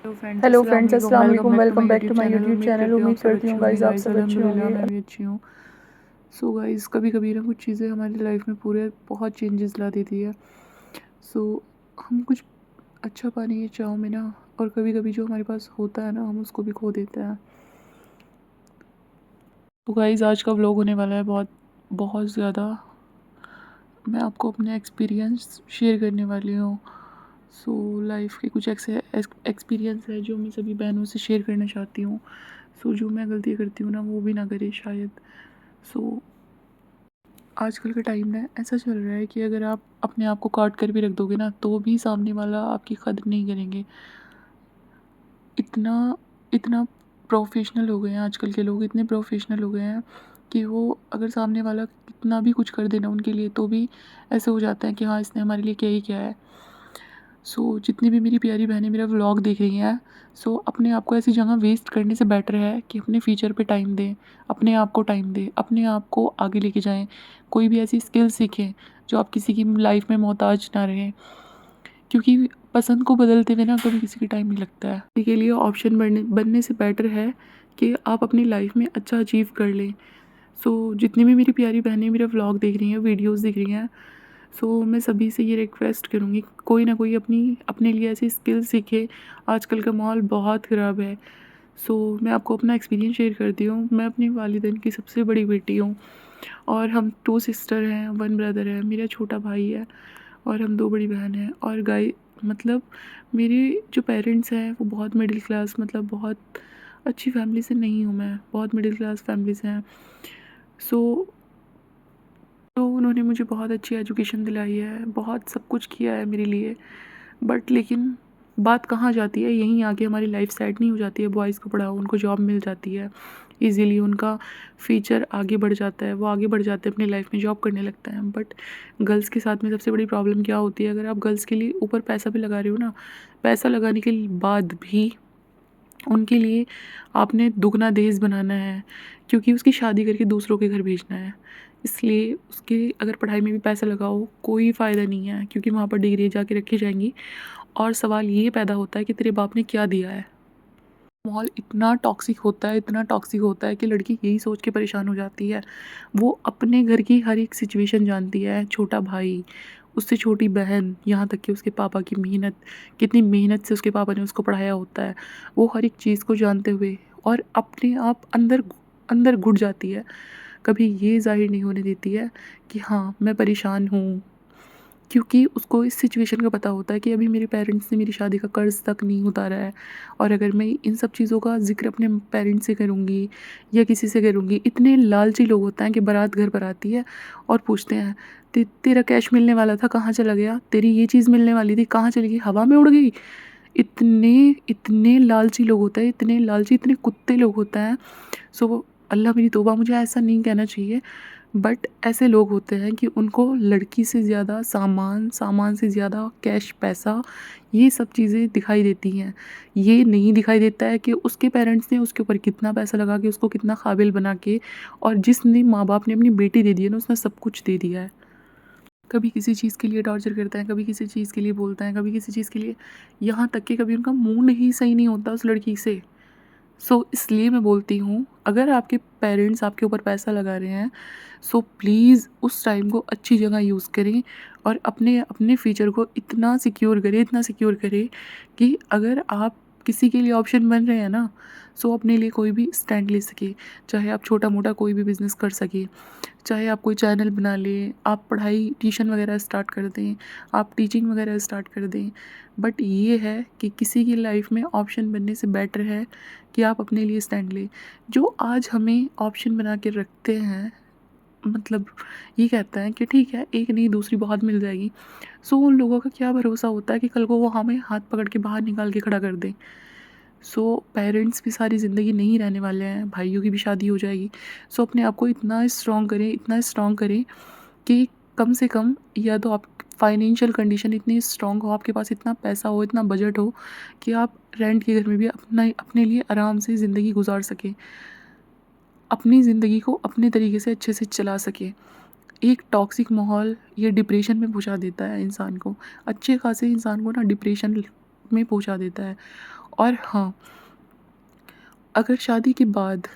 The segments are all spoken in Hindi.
हेलो अस्सलाम फ्रेंड्स, वालेकुम, अस्सलाम वेलकम वालेकुम। Back to welcome my back YouTube to my channel. YouTube उम्मीद चैनल। करती हूँ आप उम्मीद सब करती अच्छे हूँ होंगे गाइस आप गाइस, सब अच्छे अल्हम्दुलिल्लाह मैं होंगे। भी अच्छी हूँ। सो गाइस, कभी कभी ना कुछ चीज़ें हमारी लाइफ में पूरे बहुत चेंजेस ला देती है। सो हम कुछ अच्छा पाने की चाह में ना, और कभी कभी जो हमारे पास होता है ना, हम उसको भी खो देते हैं। तो गाइस, आज का व्लॉग होने वाला है बहुत बहुत ज़्यादा। मैं आपको अपने एक्सपीरियंस शेयर करने वाली हूँ। सो लाइफ के कुछ एक्सपीरियंस है जो मैं सभी बहनों से शेयर करना चाहती हूँ। सो जो मैं गलती करती हूँ ना, वो भी ना करे शायद। सो आजकल का टाइम ना ऐसा चल रहा है कि अगर आप अपने आप को काट कर भी रख दोगे ना, तो भी सामने वाला आपकी कदर नहीं करेंगे। इतना इतना प्रोफेशनल हो गए हैं आजकल के लोग, इतने प्रोफेशनल हो गए हैं कि वो अगर सामने वाला कितना भी कुछ कर देना उनके लिए, तो भी ऐसे हो जाता है कि हाँ, इसने हमारे लिए क्या ही क्या है। सो जितनी भी मेरी प्यारी बहनें मेरा व्लॉग देख रही हैं, सो अपने आप को ऐसी जगह वेस्ट करने से बेटर है कि अपने फ्यूचर पे टाइम दें, अपने आप को टाइम दें, अपने आप को आगे लेके जाएं। कोई भी ऐसी स्किल सीखें जो आप किसी की लाइफ में मोहताज ना रहें, क्योंकि पसंद को बदलते हुए ना कभी किसी का टाइम नहीं लगता है। किसी के लिए ऑप्शन बनने बनने से बेटर है कि आप अपनी लाइफ में अच्छा अचीव कर लें। सो जितनी भी मेरी प्यारी बहनें मेरा व्लॉग देख रही हैं, वीडियोस देख रही हैं, सो मैं सभी से ये रिक्वेस्ट करूँगी, कोई ना कोई अपनी अपने लिए ऐसी स्किल सीखे। आजकल का माहौल बहुत ख़राब है। सो मैं आपको अपना एक्सपीरियंस शेयर करती हूँ। मैं अपनी वालिदैन की सबसे बड़ी बेटी हूँ, और हम 2 सिस्टर हैं, 1 ब्रदर है, मेरा छोटा भाई है, और हम 2 बड़ी बहन हैं। और मतलब मेरे जो पेरेंट्स हैं वो बहुत मिडिल क्लास, मतलब बहुत अच्छी फैमिली से नहीं हूँ मैं, बहुत मिडिल क्लास फैमिली से हैं। सो तो उन्होंने मुझे बहुत अच्छी एजुकेशन दिलाई है, बहुत सब कुछ किया है मेरे लिए। बट लेकिन बात कहाँ जाती है, यहीं आके हमारी लाइफ सेट नहीं हो जाती है। बॉयज़ को पढ़ाओ, उनको जॉब मिल जाती है इजीली, उनका फ्यूचर आगे बढ़ जाता है, वो आगे बढ़ जाते हैं अपनी लाइफ में, जॉब करने लगते हैं। बट गर्ल्स के साथ में सबसे बड़ी प्रॉब्लम क्या होती है, अगर आप गर्ल्स के लिए ऊपर पैसा भी लगा रहे हो ना, पैसा लगाने के बाद भी उनके लिए आपने दुगना दहेज बनाना है, क्योंकि उसकी शादी करके दूसरों के घर भेजना है। इसलिए उसके अगर पढ़ाई में भी पैसा लगाओ, कोई फ़ायदा नहीं है, क्योंकि वहाँ पर डिग्री जाके रखी जाएंगी। और सवाल ये पैदा होता है कि तेरे बाप ने क्या दिया है। माहौल इतना टॉक्सिक होता है, इतना टॉक्सिक होता है कि लड़की यही सोच के परेशान हो जाती है। वो अपने घर की हर एक सिचुएशन जानती है, छोटा भाई, उससे छोटी बहन, यहाँ तक कि उसके पापा की मेहनत, कितनी मेहनत से उसके पापा ने उसको पढ़ाया होता है, वो हर एक चीज़ को जानते हुए और अपने आप अंदर अंदर घुट जाती है। कभी ये ज़ाहिर नहीं होने देती है कि हाँ, मैं परेशान हूँ, क्योंकि उसको इस सिचुएशन का पता होता है कि अभी मेरे पेरेंट्स ने मेरी शादी का कर्ज़ तक नहीं उतारा है। और अगर मैं इन सब चीज़ों का ज़िक्र अपने पेरेंट्स से करूँगी या किसी से करूँगी, इतने लालची लोग होते हैं कि बारात घर पर आती है और पूछते हैं, तेरा कैश मिलने वाला था, कहाँ चला गया? तेरी ये चीज़ मिलने वाली थी, कहाँ चली गई? हवा में उड़ गई? इतने इतने लालची लोग होते हैं, इतने लालची, इतने कुत्ते लोग होते हैं। सो अल्लाह मेरी तौबा, मुझे ऐसा नहीं कहना चाहिए, बट ऐसे लोग होते हैं कि उनको लड़की से ज़्यादा सामान, सामान से ज़्यादा कैश, पैसा, ये सब चीज़ें दिखाई देती हैं। ये नहीं दिखाई देता है कि उसके पेरेंट्स ने उसके ऊपर कितना पैसा लगा के उसको कितना काबिल बना के, और जिसने माँ बाप ने अपनी बेटी दे दी है ना, उसने सब कुछ दे दिया है। कभी किसी चीज़ के लिए टॉर्चर करते हैं, कभी किसी चीज़ के लिए बोलते हैं, कभी किसी चीज़ के लिए, यहाँ तक कि कभी उनका मूड ही सही नहीं होता उस लड़की से। सो इसलिए मैं बोलती हूँ, अगर आपके पेरेंट्स आपके ऊपर पैसा लगा रहे हैं, सो प्लीज़ उस टाइम को अच्छी जगह यूज़ करें, और अपने अपने फ्यूचर को इतना सिक्योर करें, इतना सिक्योर करें कि अगर आप किसी के लिए ऑप्शन बन रहे हैं ना, सो अपने लिए कोई भी स्टैंड ले सके। चाहे आप छोटा मोटा कोई भी बिज़नेस कर सके, चाहे आप कोई चैनल बना लें, आप पढ़ाई ट्यूशन वगैरह स्टार्ट कर दें, आप टीचिंग वगैरह स्टार्ट कर दें। बट ये है कि किसी की लाइफ में ऑप्शन बनने से बेटर है कि आप अपने लिए स्टैंड लें। जो आज हमें ऑप्शन बना के रखते हैं, मतलब ये कहता है कि ठीक है, एक नहीं दूसरी बहुत मिल जाएगी। सो उन लोगों का क्या भरोसा होता है कि कल को वो हमें हाथ पकड़ के बाहर निकाल के खड़ा कर दें। सो पेरेंट्स भी सारी ज़िंदगी नहीं रहने वाले हैं, भाइयों की भी शादी हो जाएगी। सो अपने आप को इतना स्ट्रॉन्ग करें, इतना स्ट्रॉन्ग करें कि कम से कम, या तो आप फाइनेंशियल कंडीशन इतनी स्ट्रॉन्ग हो, आपके पास इतना पैसा हो, इतना बजट हो कि आप रेंट के घर में भी अपना अपने लिए आराम से ज़िंदगी गुजार सकें, अपनी ज़िंदगी को अपने तरीके से अच्छे से चला सकें। एक टॉक्सिक माहौल ये डिप्रेशन में पहुंचा देता है इंसान को। अच्छे खासे इंसान को ना डिप्रेशन में पहुंचा देता है। और हाँ, अगर शादी के बाद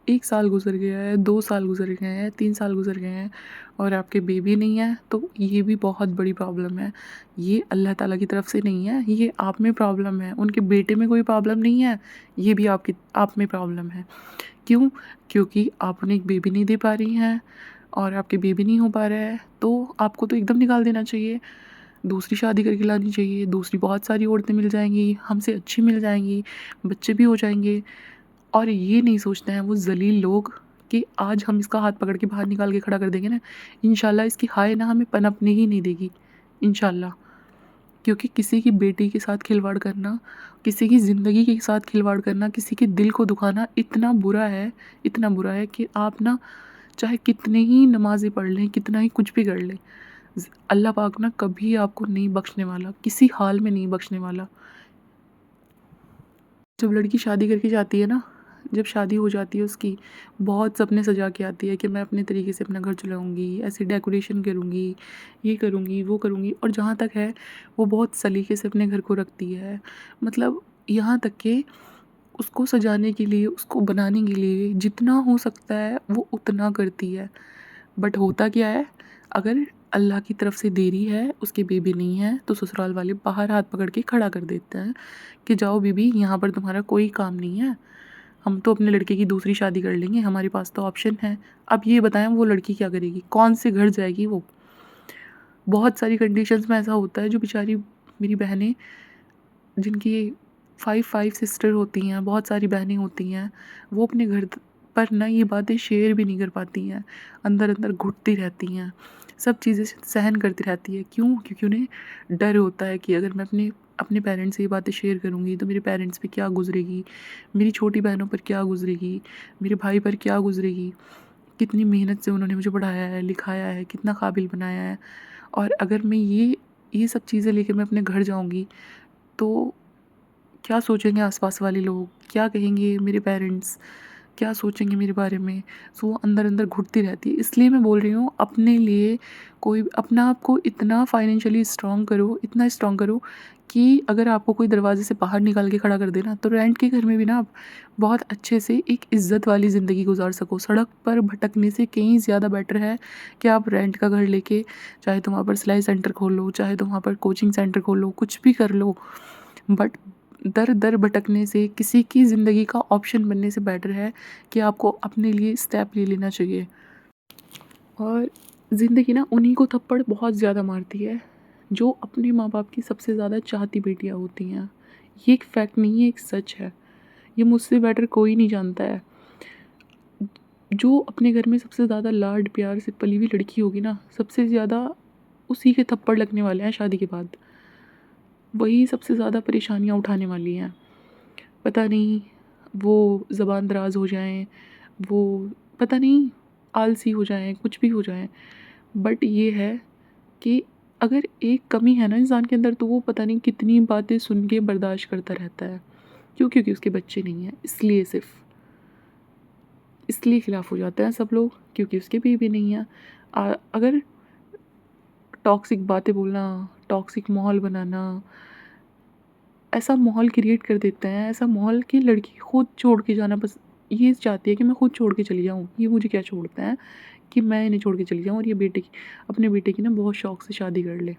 1 साल गुज़र गया है, 2 साल गुज़र गए हैं, 3 साल गुज़र गए हैं और आपके बेबी नहीं है, तो ये भी बहुत बड़ी प्रॉब्लम है। ये अल्लाह ताला की तरफ से नहीं है, ये आप में प्रॉब्लम है। उनके बेटे में कोई प्रॉब्लम नहीं है, ये भी आप में प्रॉब्लम है। क्यों? क्योंकि आप उन्हें एक बेबी नहीं दे पा रही हैं और आपके बेबी नहीं हो पा रहा है, तो आपको तो एकदम निकाल देना चाहिए। दूसरी शादी करके लानी चाहिए, दूसरी बहुत सारी औरतें मिल जाएँगी, हमसे अच्छी मिल जाएँगी, बच्चे भी हो जाएँगे। और ये नहीं सोचते हैं वो ज़लील लोग कि आज हम इसका हाथ पकड़ के बाहर निकाल के खड़ा कर देंगे ना, इंशाल्लाह इसकी हाय ना हमें पनपने ही नहीं देगी, इंशाल्लाह। क्योंकि किसी की बेटी के साथ खिलवाड़ करना, किसी की ज़िंदगी के साथ खिलवाड़ करना, किसी के दिल को दुखाना इतना बुरा है कि आप ना चाहे कितने ही नमाज़ें पढ़ लें, कितना ही कुछ भी कर लें, अल्लाह पाक ना कभी आपको नहीं बख्शने वाला, किसी हाल में नहीं बख्शने वाला। जब लड़की शादी करके जाती है ना, जब शादी हो जाती है उसकी, बहुत सपने सजा के आती है कि मैं अपने तरीके से अपना घर चलाऊँगी, ऐसे डेकोरेशन करूँगी, ये करूँगी, वो करूँगी, और जहाँ तक है वो बहुत सलीके से अपने घर को रखती है। मतलब यहाँ तक कि उसको सजाने के लिए, उसको बनाने के लिए जितना हो सकता है वो उतना करती है। बट होता क्या है, अगर अल्लाह की तरफ से देरी है, उसके बेबी नहीं है, तो ससुराल वाले बाहर हाथ पकड़ के खड़ा कर देते हैं कि जाओ बीबी, यहाँ पर तुम्हारा कोई काम नहीं है। हम तो अपने लड़के की दूसरी शादी कर लेंगे, हमारे पास तो ऑप्शन है। अब ये बताएं वो लड़की क्या करेगी, कौन से घर जाएगी वो। बहुत सारी कंडीशंस में ऐसा होता है, जो बेचारी मेरी बहनें, जिनकी 5 सिस्टर होती हैं, बहुत सारी बहनें होती हैं, वो अपने घर पर ना ये बातें शेयर भी नहीं कर पाती हैं, अंदर अंदर घुटती रहती हैं, सब चीज़ें सहन करती रहती है। क्यों? क्योंकि उन्हें डर होता है कि अगर मैं अपने अपने पेरेंट्स से ये बातें शेयर करूँगी तो मेरे पेरेंट्स पे क्या गुजरेगी, मेरी छोटी बहनों पर क्या गुजरेगी, मेरे भाई पर क्या गुजरेगी। कितनी मेहनत से उन्होंने मुझे पढ़ाया है, लिखाया है, कितना काबिल बनाया है, और अगर मैं ये सब चीज़ें लेकर मैं अपने घर जाऊँगी तो क्या सोचेंगे आसपास वाले लोग, क्या कहेंगे मेरे पेरेंट्स, क्या सोचेंगे मेरे बारे में। सो वो अंदर अंदर घुटती रहती है। इसलिए मैं बोल रही हूँ, अपने लिए कोई अपना आप को इतना फाइनेंशियली स्ट्रॉन्ग करो, इतना स्ट्रॉन्ग करो कि अगर आपको कोई दरवाजे से बाहर निकाल के खड़ा कर देना, तो रेंट के घर में भी ना आप बहुत अच्छे से एक इज़्ज़त वाली ज़िंदगी गुजार सको। सड़क पर भटकने से कहीं ज़्यादा बेटर है कि आप रेंट का घर लेके, चाहे तुम वहाँ पर सिलाई सेंटर खोल लो, चाहे तुम वहाँ पर कोचिंग सेंटर खोल लो, कुछ भी कर लो, बट दर दर भटकने से, किसी की ज़िंदगी का ऑप्शन बनने से बेटर है कि आपको अपने लिए स्टेप ले लेना चाहिए। और ज़िंदगी ना उन्हीं को थप्पड़ बहुत ज़्यादा मारती है जो अपने माँ बाप की सबसे ज़्यादा चाहती बेटियाँ होती हैं। ये एक फैक्ट नहीं है, एक सच है। ये मुझसे बेटर कोई नहीं जानता है। जो अपने घर में सबसे ज़्यादा लाड प्यार से पली हुई लड़की होगी ना, सबसे ज़्यादा उसी के थप्पड़ लगने वाले हैं शादी के बाद। वही सबसे ज़्यादा परेशानियाँ उठाने वाली हैं। पता नहीं वो ज़बान दराज़ हो जाएँ, वो पता नहीं आलसी हो जाएँ, कुछ भी हो जाएँ। बट ये है कि अगर एक कमी है ना इंसान के अंदर, तो वो पता नहीं कितनी बातें सुन के बर्दाश्त करता रहता है। क्यों? क्योंकि उसके बच्चे नहीं हैं, इसलिए सिर्फ़। इसलिए खिलाफ़ हो जाते हैं सब लोग, क्योंकि उसके बेबी नहीं है। अगर टॉक्सिक बातें बोलना, टॉक्सिक माहौल बनाना, ऐसा माहौल क्रिएट कर देते हैं, ऐसा माहौल कि लड़की खुद छोड़ के जाना, बस ये चाहती है कि मैं खुद छोड़ के चली जाऊँ, ये मुझे क्या छोड़ते हैं कि मैं इन्हें छोड़ के चली जाऊँ, और ये अपने बेटे की ना बहुत शौक से शादी कर ले।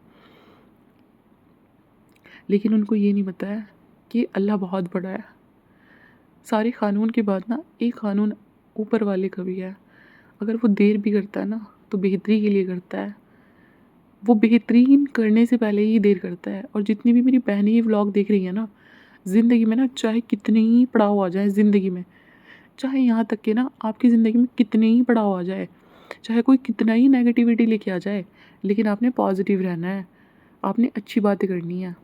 लेकिन उनको ये नहीं पता है कि अल्लाह बहुत बड़ा है। सारे कानून के बाद ना एक कानून ऊपर वाले का भी है। अगर वो देर भी करता है ना, तो बेहतरी के लिए करता है। वो बेहतरीन करने से पहले ही देर करता है। और जितनी भी मेरी बहनें ये व्लॉग देख रही हैं ना, ज़िंदगी में ना चाहे कितने ही पड़ाव आ जाए ज़िंदगी में, चाहे यहाँ तक कि ना आपकी ज़िंदगी में कितने ही पड़ाव आ जाए, चाहे कोई कितना ही नेगेटिविटी लेके आ जाए, लेकिन आपने पॉजिटिव रहना है, आपने अच्छी बातें करनी है।